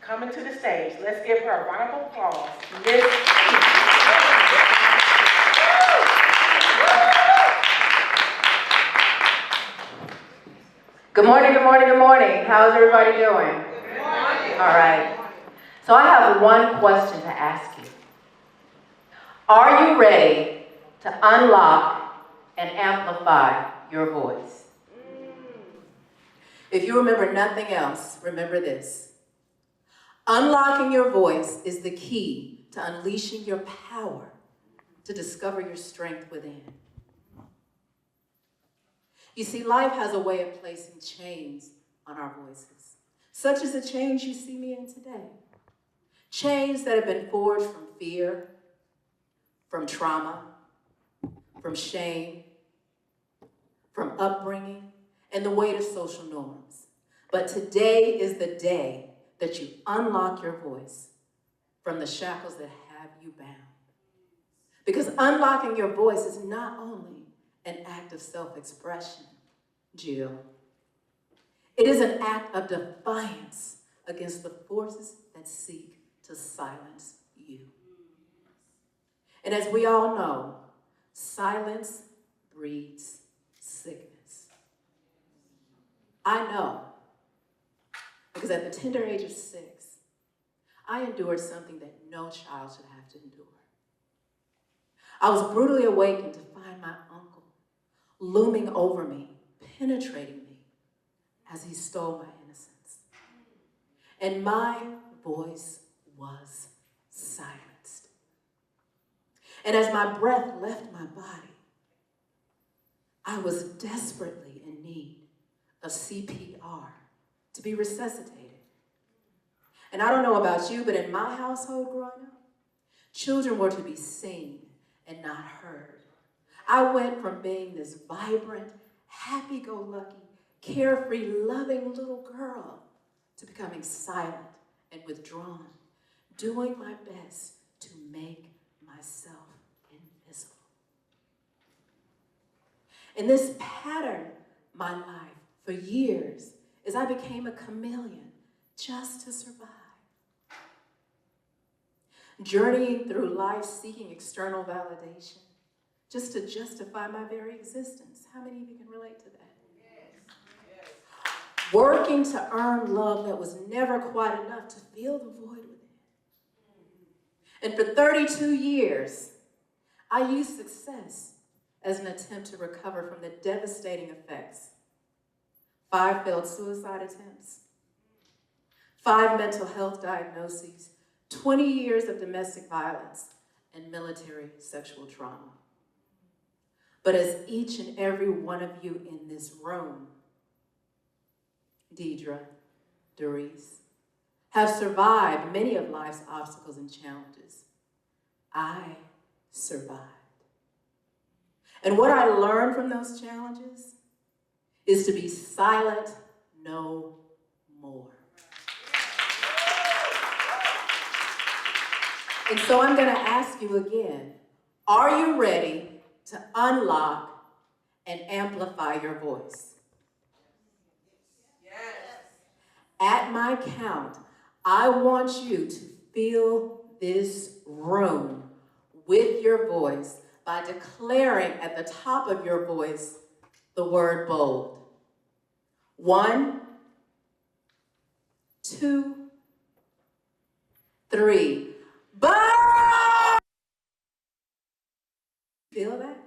coming to the stage. Let's give her a round of applause. Miss Speakz. Good morning, good morning, good morning. How's everybody doing? Good morning. All right. So I have one question to ask you. Are you ready to unlock and amplify your voice? If you remember nothing else, remember this. Unlocking your voice is the key to unleashing your power to discover your strength within. You see, life has a way of placing chains on our voices, such as the chains you see me in today. Chains that have been forged from fear, from trauma, from shame, from upbringing, and the weight of social norms. But today is the day that you unlock your voice from the shackles that have you bound. Because unlocking your voice is not only an act of self-expression, Jill. It is an act of defiance against the forces that seek to silence you. And as we all know, silence breeds sickness. I know, because at the tender age of 6, I endured something that no child should have to endure. I was brutally awakened to find my uncle looming over me, penetrating me as he stole my innocence. And my voice was silenced. And as my breath left my body, I was desperately in need of CPR to be resuscitated. And I don't know about you, but in my household growing up, children were to be seen and not heard. I went from being this vibrant, happy-go-lucky, carefree, loving little girl to becoming silent and withdrawn, doing my best to make myself invisible. And this patterned my life for years as I became a chameleon just to survive. Journeying through life seeking external validation just to justify my very existence. How many of you can relate to that? Yes. Working to earn love that was never quite enough to fill the void within. And for 32 years, I used success as an attempt to recover from the devastating effects. 5 failed suicide attempts, 5 mental health diagnoses, 20 years of domestic violence, and military sexual trauma. But as each and every one of you in this room, Deidre, Doris, have survived many of life's obstacles and challenges, I survived. And what I learned from those challenges is to be silent no more. And so I'm going to ask you again, are you ready to unlock and amplify your voice? Yes. At my count, I want you to fill this room with your voice by declaring at the top of your voice the word bold. 1, 2, 3. Bold! Feel that?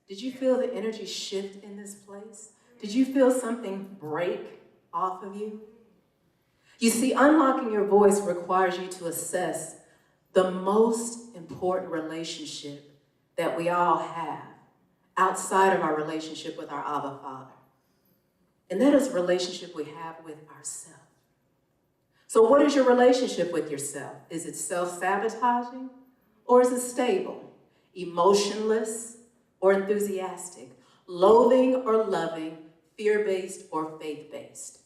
Did you feel the energy shift in this place? Did you feel something break off of you? You see, unlocking your voice requires you to assess the most important relationship that we all have outside of our relationship with our Abba Father. And that is a relationship we have with ourselves. So what is your relationship with yourself? Is it self-sabotaging or is it stable? Emotionless or enthusiastic? Loathing or loving? Fear-based or faith-based?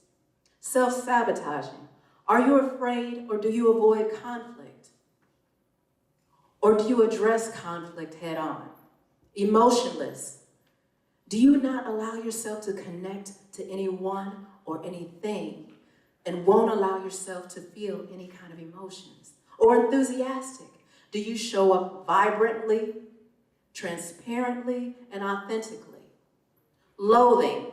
Self-sabotaging. Are you afraid or do you avoid conflict? Or do you address conflict head on? Emotionless. Do you not allow yourself to connect to anyone or anything and won't allow yourself to feel any kind of emotions? Or enthusiastic? Do you show up vibrantly, transparently, and authentically? Loathing.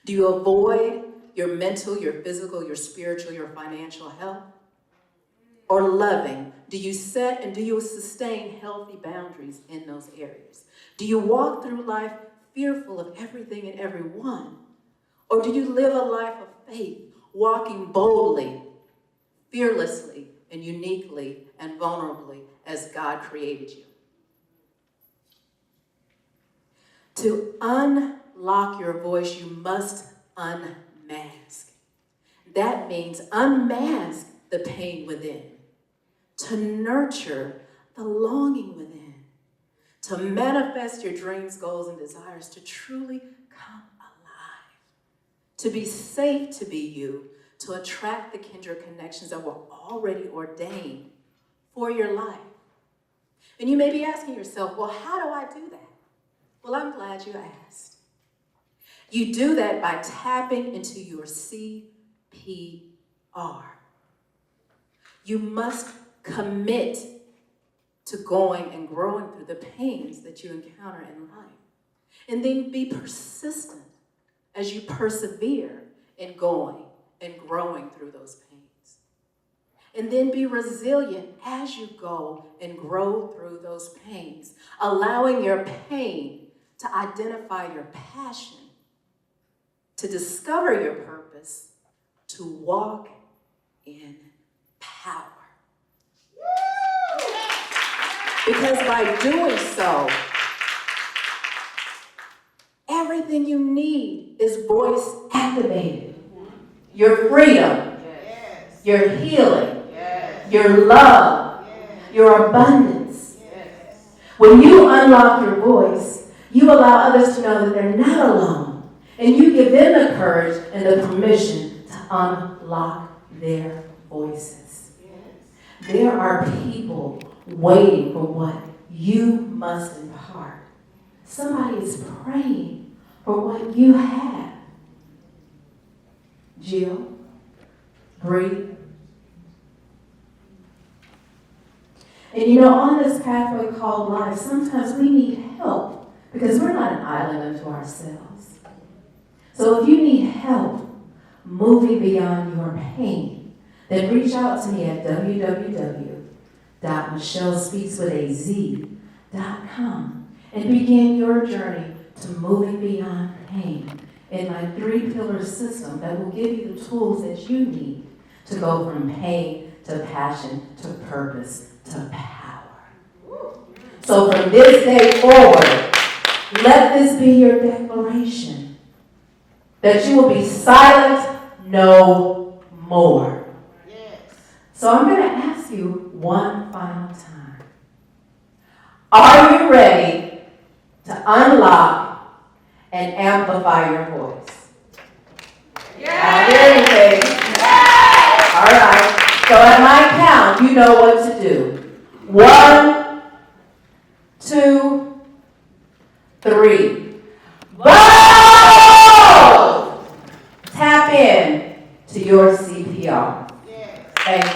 Do you avoid your mental, your physical, your spiritual, your financial health? Or loving? Do you set and do you sustain healthy boundaries in those areas? Do you walk through life fearful of everything and everyone? Or do you live a life of faith, walking boldly, fearlessly, and uniquely and vulnerably as God created you? To unlock your voice, you must unmask. That means unmask the pain within, to nurture the longing within, to manifest your dreams, goals, and desires, to truly come alive, to be safe to be you, to attract the kindred connections that were already ordained for your life. And you may be asking yourself, well, how do I do that? Well, I'm glad you asked. You do that by tapping into your CPR. You must commit to going and growing through the pains that you encounter in life. And then be persistent as you persevere in going and growing through those pains. And then be resilient as you go and grow through those pains, allowing your pain to identify your passion, to discover your purpose, to walk in power. Because by doing so, everything you need is voice activated. Your freedom, yes. Your healing, yes. Your love, yes. Your abundance. Yes. When you unlock your voice, you allow others to know that they're not alone. And you give them the courage and the permission to unlock their voices. Yes. There are people waiting for what you must impart. Somebody is praying for what you have. Jill, breathe. And you know, on this pathway called life, sometimes we need help because we're not an island unto ourselves. So if you need help moving beyond your pain, then reach out to me at www.michellespeakswithaz.com and begin your journey to moving beyond pain in my 3-pillar system that will give you the tools that you need to go from pain to passion to purpose to power. So from this day forward, let this be your declaration that you will be silent no more. Yes. So I'm going to ask you one final time. Are you ready to unlock and amplify your voice? Yeah. I hear anything. Yeah. All right. So at my count, you know what to do. 1, 2, 3. Boom! Tap in to your CPR. Yes. Thank you.